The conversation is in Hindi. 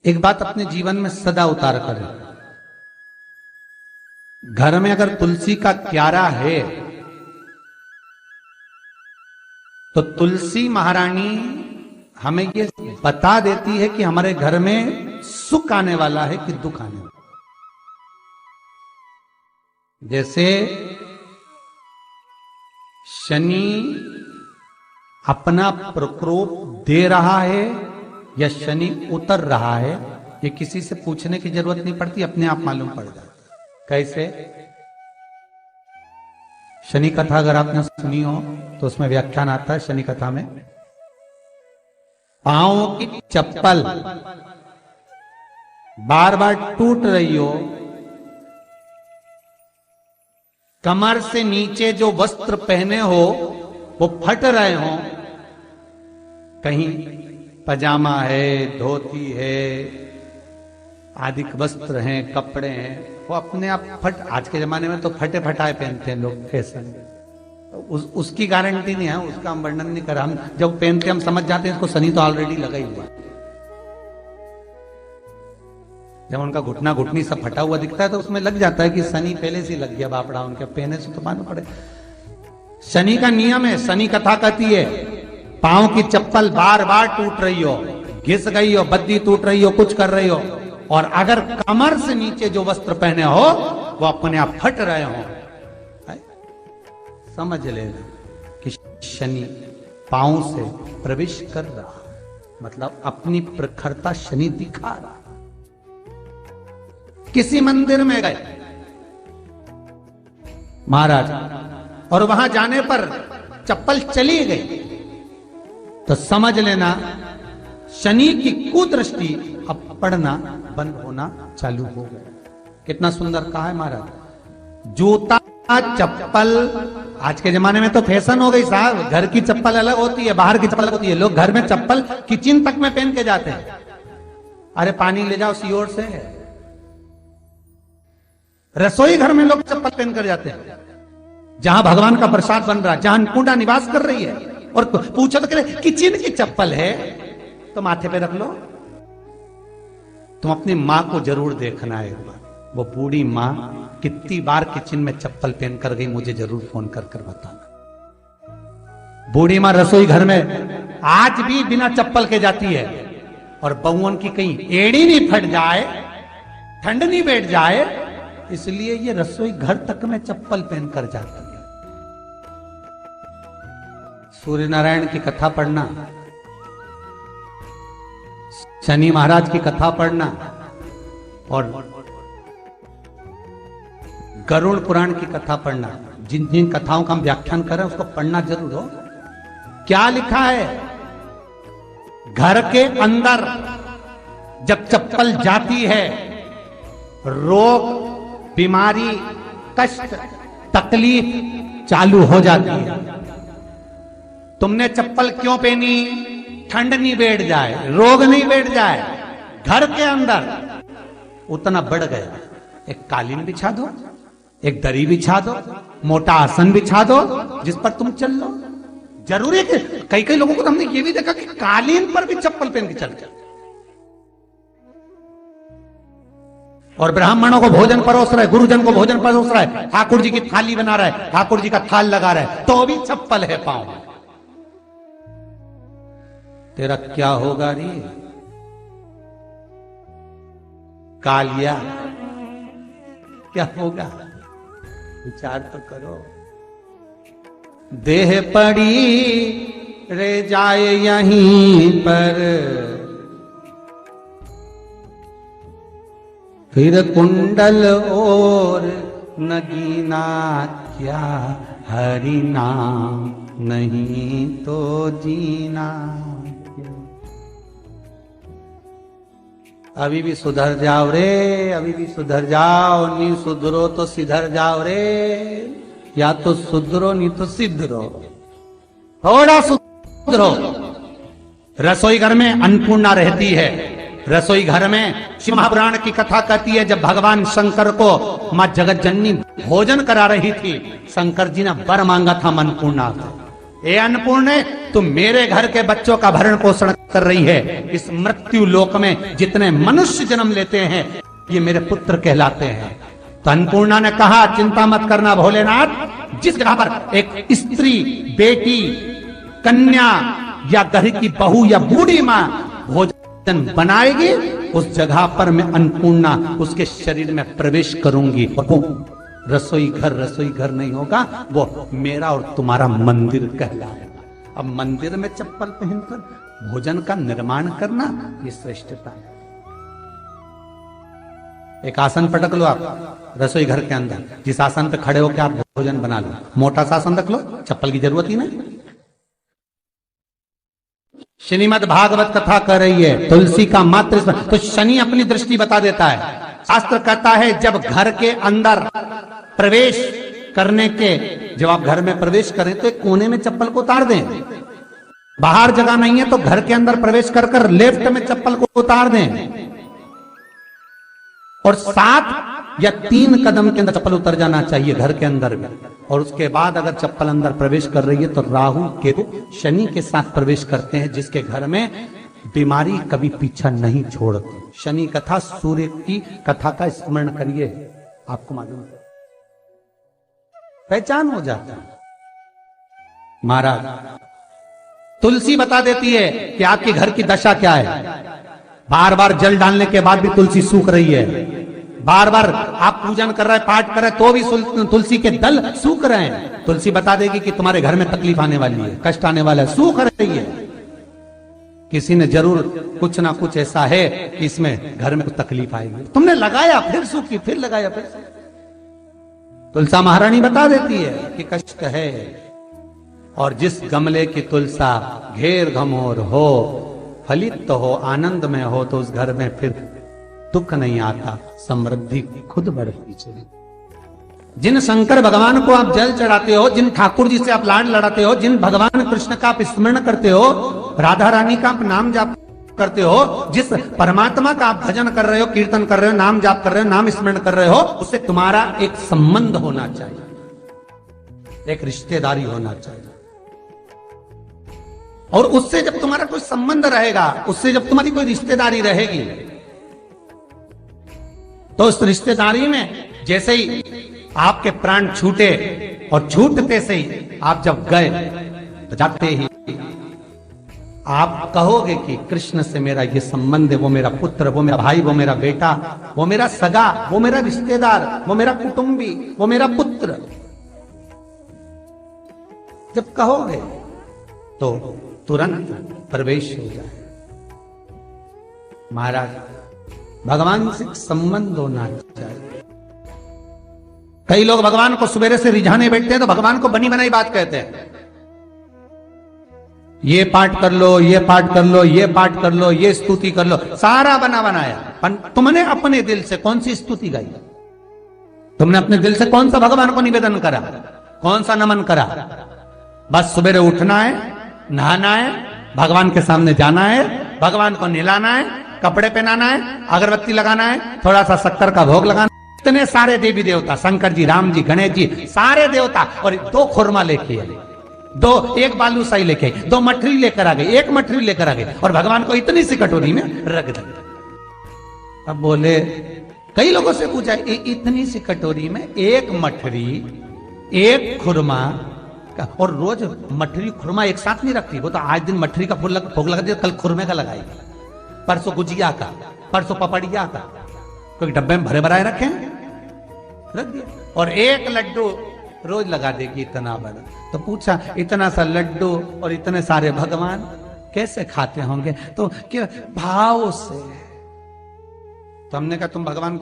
एक बात अपने जीवन में सदा उतार करें। घर में अगर तुलसी का क्यारा है तो तुलसी महारानी हमें ये बता देती है कि हमारे घर में सुख आने वाला है कि दुख आने वाला। जैसे शनि अपना प्रकोप दे रहा है या शनि उतर रहा है, ये किसी से पूछने की जरूरत नहीं पड़ती, अपने आप मालूम पड़ जाता। कैसे? शनि कथा अगर आपने सुनी हो तो उसमें व्याख्यान आता है शनि कथा में, पांव की चप्पल बार बार टूट रही हो, कमर से नीचे जो वस्त्र पहने हो वो फट रहे हो, कहीं पजामा है, धोती है, आदि वस्त्र हैं, कपड़े हैं, वो अपने आप फट। आज के जमाने में तो फटे फटाए पहनते हैं लोग, फैशन। उसकी गारंटी नहीं है, उसका हम वर्णन नहीं कर। हम जब पहनते हम समझ जाते हैं इसको शनि तो ऑलरेडी लगा ही हुआ। जब उनका घुटना घुटनी सब फटा हुआ दिखता है तो उसमें लग जाता है कि शनि पहले से लग गया बापड़ा, उनके पहने से तो मालूम पड़े। शनि का नियम है, शनि कथा कहती है पांव की चप्पल बार बार टूट रही हो, घिस गई हो, बद्दी टूट रही हो, कुछ कर रही हो, और अगर कमर से नीचे जो वस्त्र पहने हो वो अपने आप फट रहे हो, समझ लेना कि शनि पांव से प्रवेश कर रहा, मतलब अपनी प्रखरता शनि दिखा रहा। किसी मंदिर में गए महाराज और वहां जाने पर चप्पल चली गई तो समझ लेना शनि की कुदृष्टि अब पड़ना बंद होना चालू हो गया। कितना सुंदर कहा है महाराज। जूता चप्पल आज के जमाने में तो फैशन हो गई साहब, घर की चप्पल अलग होती है, बाहर की चप्पल अलग होती है। लोग घर में चप्पल किचन तक में पहन के जाते हैं। अरे पानी ले जाओ सीओर से। रसोई घर में लोग चप्पल पहन कर जाते हैं, जहां भगवान का प्रसाद बन रहा है, जहां अन्नपूर्णा निवास कर रही है, और पूछो तो कह किचन की चप्पल है तो माथे पे रख लो। तुम अपनी मां को जरूर देखना है एक बार, वो बूढ़ी मां कितनी बार किचन में चप्पल पहन कर गई, मुझे जरूर फोन कर कर बताना। बूढ़ी मां रसोई घर में आज भी बिना चप्पल के जाती है, और बहुओं की कहीं एड़ी नहीं फट जाए, ठंड नहीं बैठ जाए, इसलिए ये रसोई घर तक में चप्पल पहनकर जाती है। सूर्य नारायण की कथा पढ़ना, शनि महाराज की कथा पढ़ना, और गरुड़ पुराण की कथा पढ़ना। जिन जिन कथाओं का हम व्याख्यान कर रहे हैं उसको पढ़ना जरूर हो। क्या लिखा है? घर के अंदर जब चप्पल जाती है, रोग, बीमारी, कष्ट, तकलीफ चालू हो जाती है। तुमने चप्पल क्यों पहनी? ठंड नहीं बैठ जाए, रोग नहीं बैठ जाए। घर के अंदर उतना बढ़ गया, एक कालीन बिछा दो, एक दरी बिछा दो, मोटा आसन बिछा दो, जिस पर तुम चल लो। जरूरी है कि कई कई लोगों को तो हमने ये भी देखा कि कालीन पर भी चप्पल पहन के चल। और ब्राह्मणों को भोजन परोस रहा है, गुरुजन को भोजन परोस रहा है, ठाकुर जी की थाली बना रहा है, ठाकुर जी का थाल लगा रहा है, तो भी चप्पल है पांव में। तेरा क्या होगा रे कालिया? क्या होगा? विचार तो करो। देह पड़ी रे जाए यहीं पर, फिर कुंडल और नगीना, क्या हरि नाम नहीं तो जीना। अभी भी सुधर जाओ रे, अभी भी सुधर जाओ, नहीं सुधरो तो सिधर जाओ रे। या तो सुधरो नहीं तो सिद्धरो, थोड़ा सुधरो। रसोई घर में अन्नपूर्णा रहती है। रसोई घर में शिव महापुराण की कथा कहती है जब भगवान शंकर को मां जगत जननी भोजन करा रही थी, शंकर जी ने वर मांगा था अन्नपूर्णा को। ए अन्नपूर्णे, तुम मेरे घर के बच्चों का भरण पोषण कर रही है। इस मृत्यु लोक में जितने मनुष्य जन्म लेते हैं ये मेरे पुत्र कहलाते हैं। तो अन्नपूर्णा ने कहा, चिंता मत करना भोलेनाथ, जिस जगह पर एक स्त्री, बेटी, कन्या या घर की बहू या बूढ़ी मां भोजन बनाएगी, उस जगह पर मैं अन्नपूर्णा उसके शरीर में प्रवेश करूंगी। रसोई घर नहीं होगा, वो मेरा और तुम्हारा मंदिर कहलाएगा। अब मंदिर में चप्पल पहनकर भोजन का निर्माण करना, ये श्रेष्ठता है। एक आसन पटक लो आप रसोई घर के अंदर, जिस आसन पे खड़े होकर आप भोजन बना लो। मोटा सा आसन रख लो, चप्पल की जरूरत ही नहीं। श्रीमद् भागवत कथा कर रही है, तुलसी का मात्र तो शनि अपनी दृष्टि बता देता है। शास्त्र कहता है जब घर के अंदर प्रवेश करने के, जब आप घर में प्रवेश करें तो एक कोने में चप्पल को उतार दें। बाहर जगह नहीं है तो घर के अंदर प्रवेश कर कर लेफ्ट में चप्पल को उतार दें, और 7 या 3 कदम के अंदर चप्पल उतर जाना चाहिए घर के अंदर में। और उसके बाद अगर चप्पल अंदर प्रवेश कर रही है तो राहु केतु शनि के साथ प्रवेश करते हैं, जिसके घर में बीमारी कभी पीछा नहीं छोड़ती। शनि कथा, सूर्य की कथा का स्मरण करिए, आपको मालूम है, पहचान हो जाता है। महाराज तुलसी बता देती है कि आपके घर की दशा क्या है। बार बार जल डालने के बाद भी तुलसी सूख रही है, बार बार आप पूजन कर रहे हैं, पाठ कर रहे हैं, तो भी तुलसी के दल सूख रहे हैं। तुलसी बता देगी कि तुम्हारे घर में तकलीफ आने वाली है, कष्ट आने वाला है, सूख रही है। किसी ने जरूर कुछ ना कुछ ऐसा है कि इसमें घर में कुछ तकलीफ आएगी, तुमने लगाया फिर सूखी, फिर लगाया फिर। तुलसा महारानी बता देती है कि कष्ट है। और जिस गमले की तुलसा घेर घमोर हो, फलित तो हो, आनंद में हो, तो उस घर में फिर दुख नहीं आता, समृद्धि खुद बढ़ती चली। जिन शंकर भगवान को आप जल चढ़ाते हो, जिन ठाकुर जी से आप लाड लड़ाते हो, जिन भगवान कृष्ण का आप स्मरण करते हो, राधा रानी का आप नाम जाप करते हो, जिस परमात्मा का आप भजन कर रहे हो, कीर्तन कर रहे हो, नाम जाप कर रहे हो, नाम स्मरण कर रहे हो, उससे तुम्हारा एक संबंध होना चाहिए, एक रिश्तेदारी होना चाहिए। और उससे जब तुम्हारा कोई संबंध रहेगा, उससे जब तुम्हारी कोई रिश्तेदारी रहेगी, तो उस रिश्तेदारी में जैसे ही आपके प्राण छूटे, और छूटते से ही आप जब गए, तो जाते ही आप कहोगे कि कृष्ण से मेरा ये संबंध है, वो मेरा पुत्र, वो मेरा भाई, वो मेरा बेटा, वो मेरा सगा, वो मेरा रिश्तेदार, वो मेरा कुटुंबी, वो मेरा पुत्र। जब कहोगे तो तुरंत प्रवेश हो जाए। महाराज भगवान से संबंध होना चाहिए। कई लोग भगवान को सवेरे से रिझाने बैठते हैं तो भगवान को बनी बनाई बात कहते हैं। ये पाठ कर लो, ये पाठ कर लो, ये पाठ कर लो, ये स्तुति कर लो, सारा बना बनाया। तुमने अपने दिल से कौन सी स्तुति गाई? तुमने अपने दिल से कौन सा भगवान को निवेदन करा, कौन सा नमन करा? बस सवेरे उठना है, नहाना है, भगवान के सामने जाना है, भगवान को नहलाना है, कपड़े पहनाना है, अगरबत्ती लगाना है, थोड़ा सा शक्कर का भोग लगाना। इतने सारे देवी देवता, शंकर जी, राम जी, गणेश जी, सारे देवता, और 2 खुरमा लेके आए, 1 बालूशाही लेके आई, 2 मठरी लेकर आ गई, 1 मठरी लेकर आ गई, और भगवान को इतनी सी कटोरी में रख दिया। अब बोले, कई लोगों से पूछा, इतनी सी कटोरी में 1 मठरी, 1 खुरमा, और रोज मठरी खुरमा एक साथ नहीं रखती। वो तो आज दिन मठरी का भोग लगा दिया, कल खुरमे का लगाएगी, परसों गुजिया का, परसों पपड़िया का, कोई डब्बे में भरे भराए रखे, रख दिया। और 1 लड्डू रोज लगा देगी, इतना बड़ा। तो पूछा, इतना सा लड्डू और इतने सारे भगवान कैसे खाते होंगे? तो क्या भाव से। तो हमने कहा, तुम भगवान को